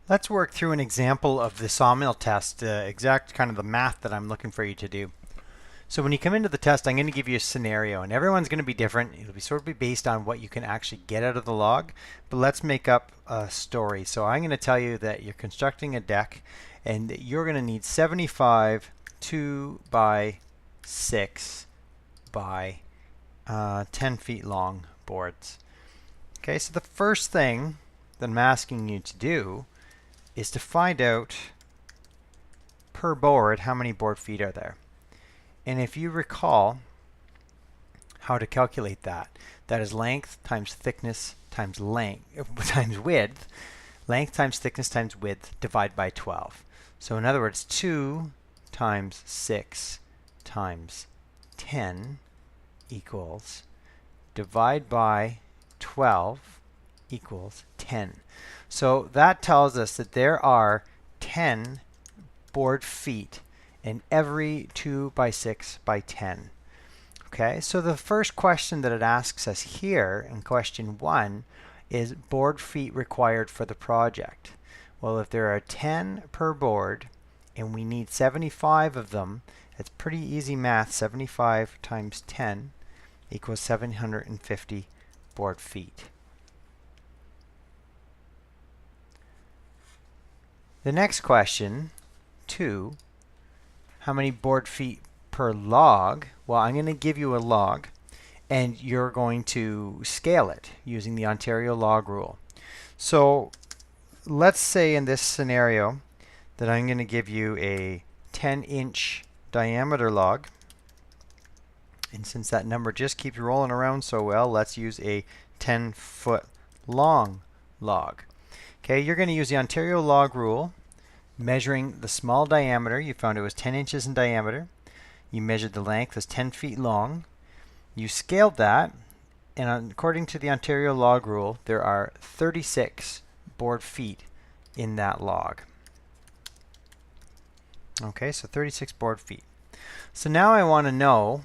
Let's work through an example of the Sawmill test, exact kind of the math that I'm looking for you to do. So when you come into the test, I'm going to give you a scenario, and everyone's going to be different. It'll be sort of be based on what you can actually get out of the log, but let's make up a story. So I'm going to tell you that you're constructing a deck, and you're going to need 75 2 by 6 by 10 feet long boards. Okay, so the first thing that I'm asking you to do is to find out per board how many board feet are there. And if you recall how to calculate that, that is length times thickness times times width, length times thickness times width divided by 12. So in other words, 2 times 6 times 10 equals divide by 12 equals 10. So that tells us that there are 10 board feet in every 2 by 6 by 10. Okay, so the first question that it asks us here in question 1 is board feet required for the project. Well, if there are 10 per board and we need 75 of them, it's pretty easy math. 75 times 10 equals 750 board feet. The next question, 2, how many board feet per log? Well, I'm going to give you a log, and you're going to scale it using the Ontario log rule. So let's say in this scenario that I'm going to give you a 10-inch diameter log. And since that number just keeps rolling around so well, let's use a 10-foot long log. Okay, you're going to use the Ontario log rule, measuring the small diameter. You found it was 10 inches in diameter. You measured the length as 10 feet long. You scaled that, and according to the Ontario log rule, there are 36 board feet in that log. Okay, so 36 board feet. So now I want to know,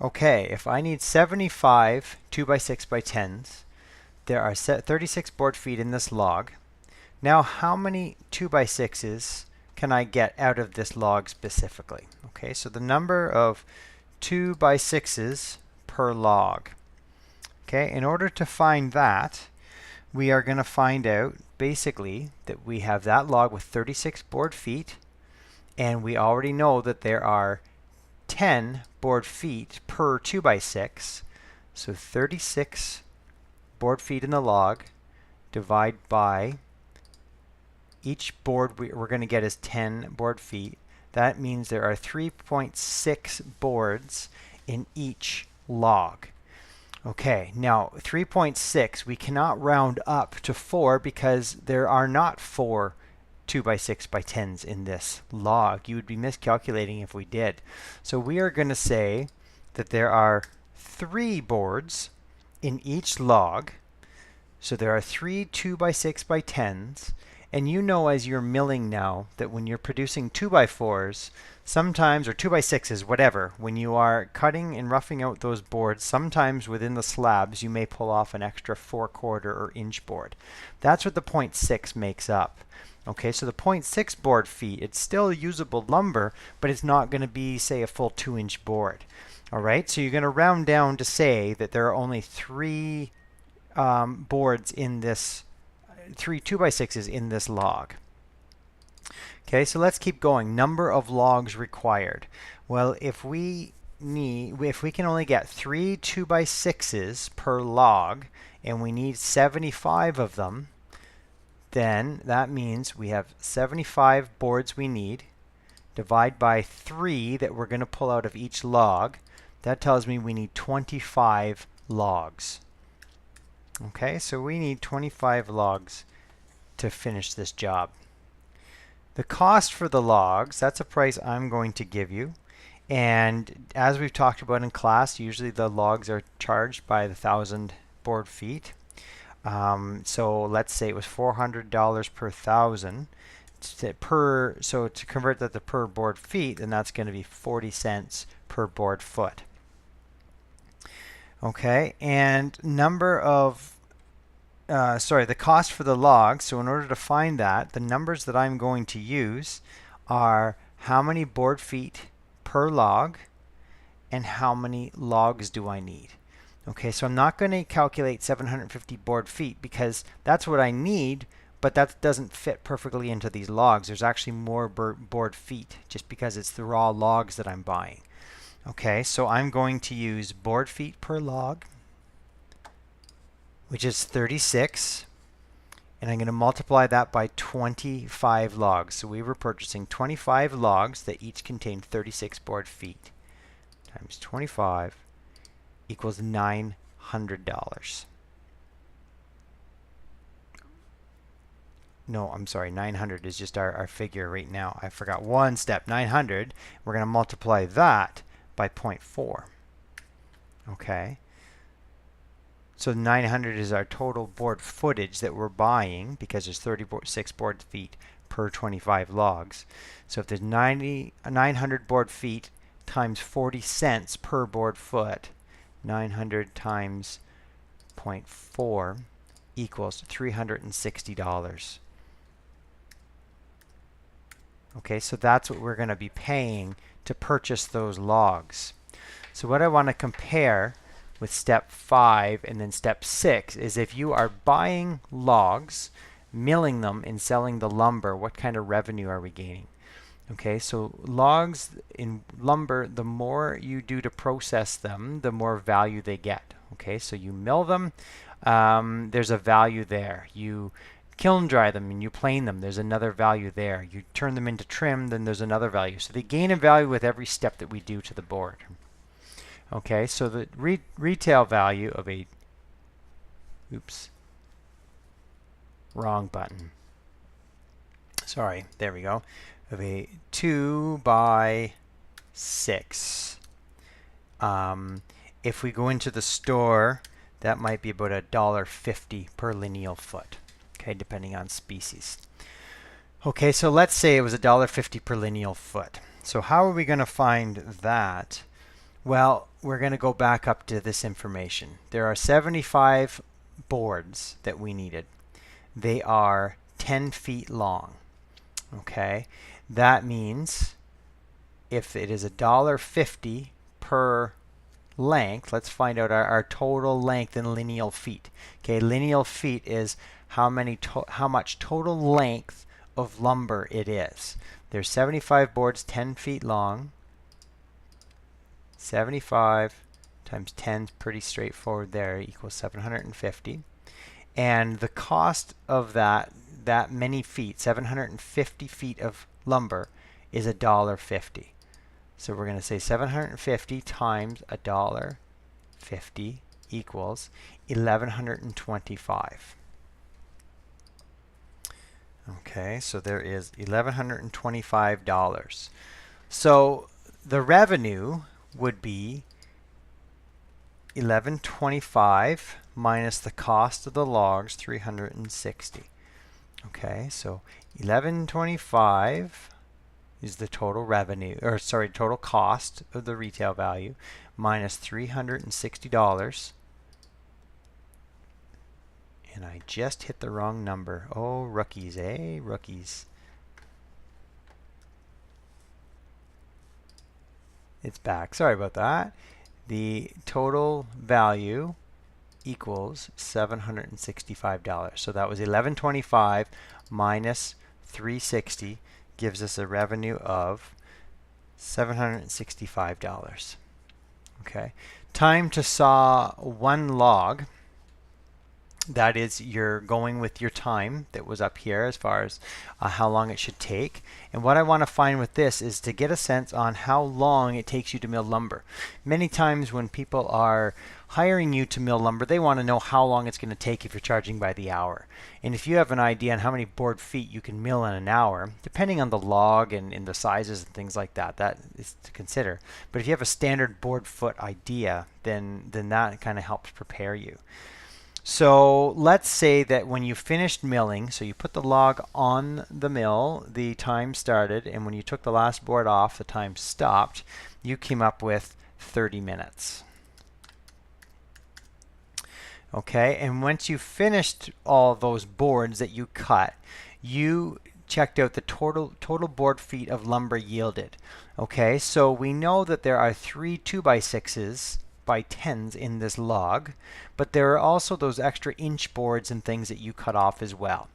okay, if I need 75 2 by 6 by 10s, there are 36 board feet in this log. Now, how many 2 by 6s can I get out of this log specifically? Okay, so the number of 2 by 6s per log. Okay, in order to find that, we are going to find out basically that we have that log with 36 board feet, and we already know that there are 10 board feet per 2 by 6. So 36 board feet in the log, divide by each board we're going to get is 10 board feet. That means there are 3.6 boards in each log. Okay, now 3.6, we cannot round up to 4 because there are not 4 2 by 6 by 10s in this log. You would be miscalculating if we did. So we are going to say that there are 3 boards in each log. So there are 3 2 by 6 by 10s. And you know as you're milling now that when you're producing 2 by 4s, sometimes, or 2 by 6s, whatever, when you are cutting and roughing out those boards, sometimes within the slabs you may pull off an extra 4/4 or inch board. That's what the 0.6 makes up. Okay, so the 0.6 board feet, it's still usable lumber, but it's not going to be, say, a full 2-inch board. All right, so you're going to round down to say that there are only 3 boards in this, 3 2 by 6s in this log. Okay, so let's keep going. Number of logs required. Well, if we can only get 3 2 by 6s per log, and we need 75 of them, then that means we have 75 boards we need. Divide by 3 that we're going to pull out of each log. That tells me we need 25 logs. Okay, so we need 25 logs to finish this job. The cost for the logs, that's a price I'm going to give you. And as we've talked about in class, usually the logs are charged by the 1,000 board feet. So let's say it was $400 per 1,000. So to convert that to per board feet, then that's going to be 40 cents per board foot. Okay, and number of the cost for the log. So in order to find that, the numbers that I'm going to use are how many board feet per log and how many logs do I need. Okay, so I'm not going to calculate 750 board feet because that's what I need, but that doesn't fit perfectly into these logs. There's actually more board feet just because it's the raw logs that I'm buying. Okay, so I'm going to use board feet per log, which is 36, and I'm going to multiply that by 25 logs. So we were purchasing 25 logs that each contain 36 board feet times 25 equals $900. No, I'm sorry, 900 is just our figure right now. I forgot one step, 900. We're going to multiply that by 0.4. Okay. So 900 is our total board footage that we're buying because there's 36 board feet per 25 logs. So if there's 900 board feet times 40 cents per board foot, 900 times 0.4 equals $360. Okay, so that's what we're going to be paying to purchase those logs. So what I want to compare with step 5 and then step 6 is if you are buying logs, milling them, and selling the lumber, what kind of revenue are we gaining? Okay, so logs in lumber, the more you do to process them, the more value they get. Okay, so you mill them, there's a value there. You kiln dry them and you plane them, there's another value there. You turn them into trim, then there's another value. So they gain a value with every step that we do to the board. Okay, so the retail value of a, oops, wrong button. Sorry, there we go. Of a 2 by 6. If we go into the store, that might be about $1.50 per lineal foot. Okay, depending on species. Okay, so let's say it was $1.50 per lineal foot. So how are we going to find that? Well, we're going to go back up to this information. There are 75 boards that we needed. They are 10 feet long. Okay, that means if it is $1.50 per length, let's find out our total length in lineal feet. Okay, lineal feet is how much total length of lumber it is. There's 75 boards 10 feet long. 75 times 10 is pretty straightforward there, equals 750. And the cost of that many feet, 750 feet of lumber, is $1.50. So we're going to say 750 times $1.50 equals $1,125. Okay, so there is $1,125. So the revenue would be $1,125 minus the cost of the logs, $360. Okay, so $1,125 is the total revenue, or sorry, total cost of the retail value, minus $360. And I just hit the wrong number. Oh, rookies, eh? Rookies. It's back. Sorry about that. The total value equals $765. So that was $1,125 minus $360 gives us a revenue of $765. Okay. Time to saw one log. That is, you're going with your time that was up here as far as how long it should take. And what I want to find with this is to get a sense on how long it takes you to mill lumber. Many times when people are hiring you to mill lumber, they want to know how long it's going to take if you're charging by the hour. And if you have an idea on how many board feet you can mill in an hour, depending on the log and the sizes and things like that, that is to consider. But if you have a standard board foot idea, then that kind of helps prepare you. So let's say that when you finished milling, so you put the log on the mill, the time started, and when you took the last board off, the time stopped, you came up with 30 minutes. Okay, and once you finished all those boards that you cut, you checked out the total board feet of lumber yielded. Okay, so we know that there are 3 2x6s by 10s in this log, but there are also those extra inch boards and things that you cut off as well.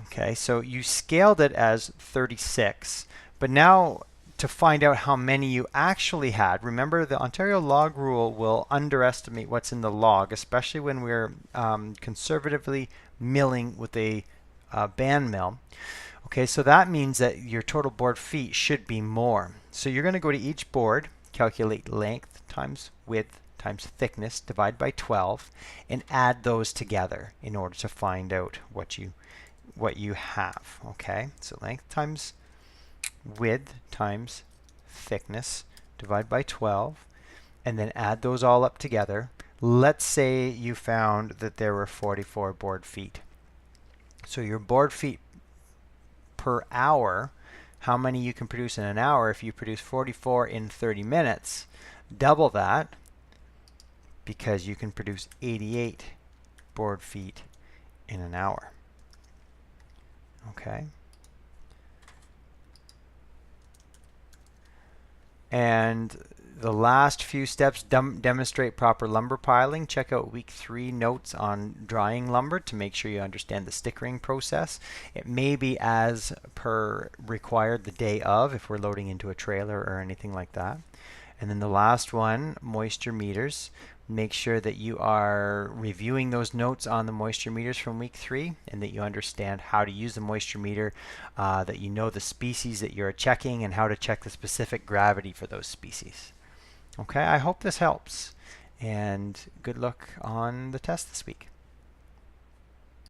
Okay, so you scaled it as 36, but now to find out how many you actually had, remember the Ontario log rule will underestimate what's in the log, especially when we're conservatively milling with a band mill. Okay, so that means that your total board feet should be more. So you're going to go to each board, calculate length times width times thickness, divide by 12, and add those together in order to find out what you have. Okay, so length times width times thickness, divide by 12, and then add those all up together. Let's say you found that there were 44 board feet. So your board feet per hour, how many you can produce in an hour, if you produce 44 in 30 minutes, double that, because you can produce 88 board feet in an hour. Okay. And the last few steps demonstrate proper lumber piling. Check out week 3 notes on drying lumber to make sure you understand the stickering process. It may be as per required the day of if we're loading into a trailer or anything like that. And then the last one, moisture meters. Make sure that you are reviewing those notes on the moisture meters from week 3 and that you understand how to use the moisture meter, that you know the species that you're checking and how to check the specific gravity for those species. Okay, I hope this helps, and good luck on the test this week.